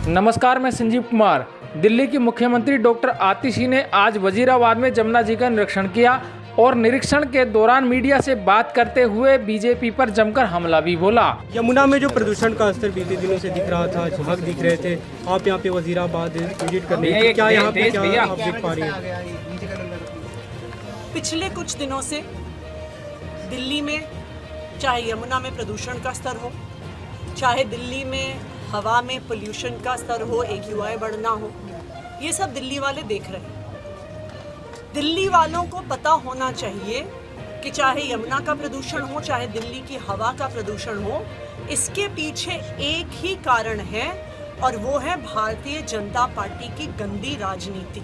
नमस्कार, मैं संजीव कुमार। दिल्ली की मुख्यमंत्री डॉक्टर आतिशी ने आज वजीराबाद में जमुना जी का निरीक्षण किया और निरीक्षण के दौरान मीडिया से बात करते हुए बीजेपी पर जमकर हमला भी बोला। यमुना में जो प्रदूषण का स्तर बीते दिनों से दिख रहा था, झाग दिख रहे थे, आप यहाँ पे वजीराबाद विजिट करने के क्या यहाँ पे क्या आप देख पा रही हैं? पिछले कुछ दिनों से दिल्ली में चाहे यमुना में प्रदूषण का स्तर हो, चाहे दिल्ली में हवा में पोल्यूशन का स्तर हो, AQI बढ़ना हो, ये सब दिल्ली वाले देख रहे हैं। दिल्ली वालों को पता होना चाहिए कि चाहे यमुना का प्रदूषण हो, चाहे दिल्ली की हवा का प्रदूषण हो, इसके पीछे एक ही कारण है और वो है भारतीय जनता पार्टी की गंदी राजनीति।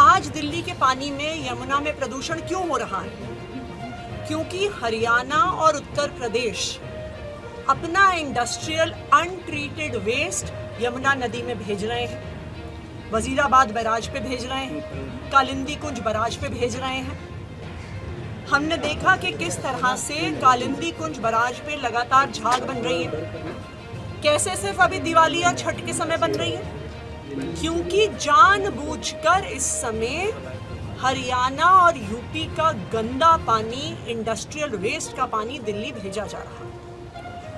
आज दिल्ली के पानी में, यमुना में प्रदूषण क्यों हो रहा है? क्योंकि हरियाणा और उत्तर प्रदेश अपना इंडस्ट्रियल अनट्रीटेड वेस्ट यमुना नदी में भेज रहे हैं, वजीराबाद बैराज पे भेज रहे हैं, कालिंदी कुंज बैराज पे भेज रहे हैं। हमने देखा कि किस तरह से कालिंदी कुंज बैराज पे लगातार झाग बन रही है। कैसे सिर्फ अभी दिवाली या छठ के समय बन रही है? क्योंकि जानबूझकर इस समय हरियाणा और यूपी का गंदा पानी, इंडस्ट्रियल वेस्ट का पानी दिल्ली भेजा जा रहा है।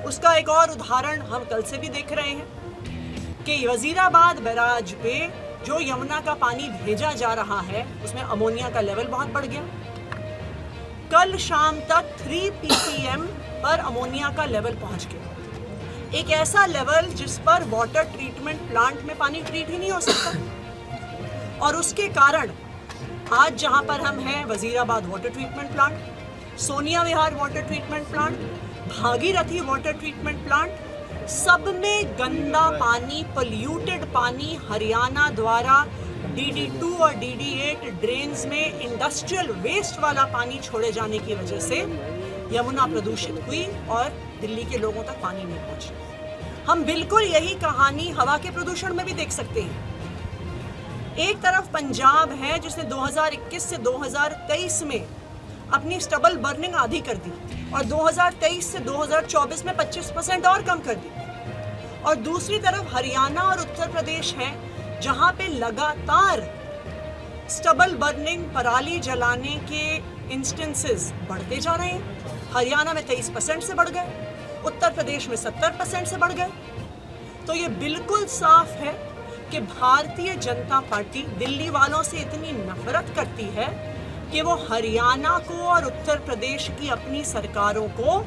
उसका एक और उदाहरण हम कल से भी देख रहे हैं कि वजीराबाद बैराज पे जो यमुना का पानी भेजा जा रहा है, उसमें अमोनिया का लेवल बहुत बढ़ गया। कल शाम तक 3 ppm पर अमोनिया का लेवल पहुंच गया। एक ऐसा लेवल जिस पर वाटर ट्रीटमेंट प्लांट में पानी ट्रीट ही नहीं हो सकता। और उसके कारण आज जहां पर हम हैं, Wazirabad water treatment plant, Sonia Vihar water treatment plant, Bhagirathi water treatment plant, सब में गंदा पानी, पोल्यूटेड पानी हरियाणा द्वारा DD2 और DD8 ड्रेन्स में इंडस्ट्रियल वेस्ट वाला पानी छोड़े जाने की वजह से यमुना प्रदूषित हुई और दिल्ली के लोगों तक पानी नहीं पहुंचा। हम बिल्कुल यही कहानी हवा के प्रदूषण में भी देख सकते हैं। एक तरफ पंजाब है जिसने 2021 से 2023 में अपनी स्टबल बर्निंग आधी कर दी और 2023 से 2024 में 25% और कम कर दी। और दूसरी तरफ हरियाणा और उत्तर प्रदेश है जहां पे लगातार स्टबल बर्निंग, पराली जलाने के इंस्टेंसेस बढ़ते जा रहे हैं। हरियाणा में 23% से बढ़ गए, उत्तर प्रदेश में 70% से बढ़ गए। तो ये बिल्कुल साफ है कि भारतीय जनता पार्टी दिल्ली वालों से इतनी नफरत करती है कि वो हरियाणा को और उत्तर प्रदेश की अपनी सरकारों को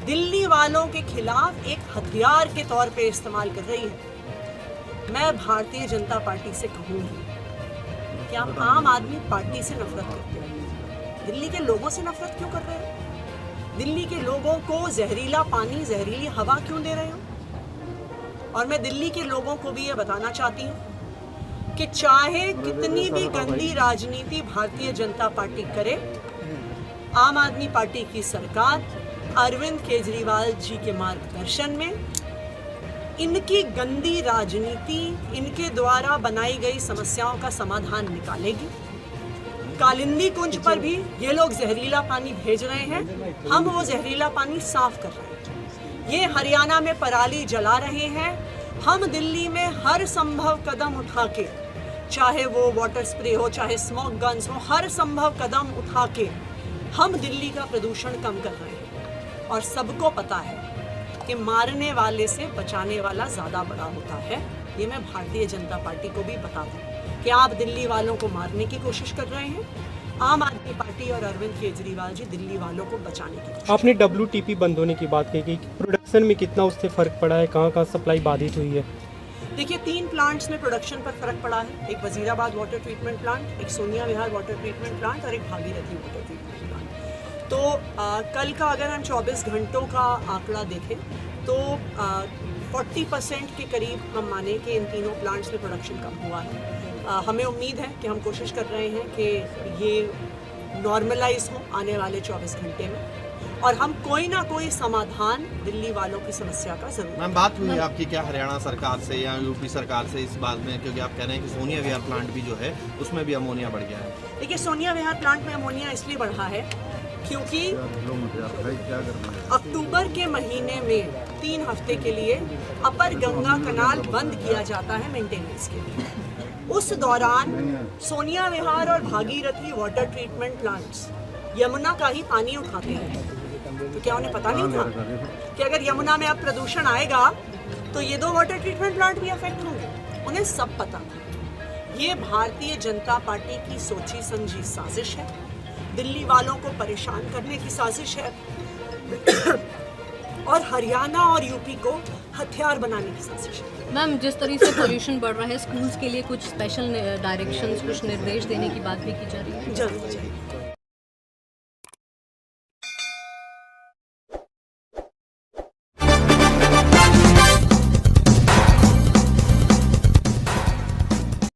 दिल्ली वालों के खिलाफ एक हथियार के तौर पे इस्तेमाल कर रही है। मैं भारतीय जनता पार्टी से कहूँगी कि आप आम आदमी पार्टी से नफरत करते हैं, दिल्ली के लोगों से नफरत क्यों कर रहे हो? दिल्ली के लोगों को जहरीला पानी, जहरीली हवा क्यों दे रहे हो? और मैं दिल्ली के लोगों को भी ये बताना चाहती हूँ कि चाहे कितनी भी गंदी राजनीति भारतीय जनता पार्टी करे, आम आदमी पार्टी की सरकार अरविंद केजरीवाल जी के मार्गदर्शन में इनकी गंदी राजनीति, इनके द्वारा बनाई गई समस्याओं का समाधान निकालेगी। कालिंदी कुंज पर भी ये लोग जहरीला पानी भेज रहे हैं, हम वो जहरीला पानी साफ कर रहे हैं। ये हरियाणा में पराली जला रहे हैं, हम दिल्ली में हर संभव कदम उठा के, चाहे वो वाटर स्प्रे हो, चाहे स्मोक गन्स हो, हर संभव कदम उठा के हम दिल्ली का प्रदूषण कम कर रहे हैं। और सबको पता है कि मारने वाले से बचाने वाला ज़्यादा बड़ा होता है। ये मैं भारतीय जनता पार्टी को भी बता दूं कि आप दिल्ली वालों को मारने की कोशिश कर रहे हैं, आम आदमी पार्टी और अरविंद केजरीवाल जी दिल्ली वालों को बचाने की कोशिश। आपने WTP बंद होने की बात कही, प्रोडक्शन में कितना उससे फर्क पड़ा है, कहाँ कहाँ सप्लाई बाधित हुई है? देखिए, 3 प्लांट्स में प्रोडक्शन पर फर्क पड़ा है। एक वजीराबाद वाटर ट्रीटमेंट प्लांट, एक Sonia Vihar water treatment plant और एक भागीरथी वाटर ट्रीटमेंट प्लांट। तो कल का अगर हम 24 घंटों का आंकड़ा देखें तो 40% के करीब हम माने कि इन तीनों प्लांट्स में प्रोडक्शन कम हुआ है। हमें उम्मीद है कि हम कोशिश कर रहे हैं कि ये नॉर्मलाइज हो आने वाले 24 घंटे में और हम कोई ना कोई समाधान दिल्ली वालों की समस्या का जरूर। मैम, बात हुई आपकी क्या हरियाणा सरकार से या यूपी सरकार से इस बात में, क्योंकि आप कह रहे हैं कि सोनिया विहार प्लांट भी जो है उसमें भी अमोनिया बढ़ गया है? देखिए, सोनिया विहार प्लांट में अमोनिया इसलिए बढ़ा है क्योंकि अक्टूबर के महीने में 3 हफ्ते के लिए अपर गंगा कनाल बंद किया जाता है मेंटेनेंस के लिए। उस दौरान सोनिया विहार और Bhagirathi water treatment plants Yamuna का ही पानी उठाते हैं। तो क्या उन्हें पता नहीं था कि अगर यमुना में अब प्रदूषण आएगा तो ये 2 वाटर ट्रीटमेंट प्लांट भी अफेक्ट होंगे? उन्हें सब पता था। ये भारतीय जनता पार्टी की सोची समझी साजिश है, दिल्ली वालों को परेशान करने की साजिश है और हरियाणा और यूपी को हथियार बनाने की साजिश है। मैम, जिस तरीके से पोल्यूशन बढ़ रहा है, स्कूल्स के लिए कुछ स्पेशल डायरेक्शंस, कुछ निर्देश देने की बात भी की जा रही है। जरूर चाहिए।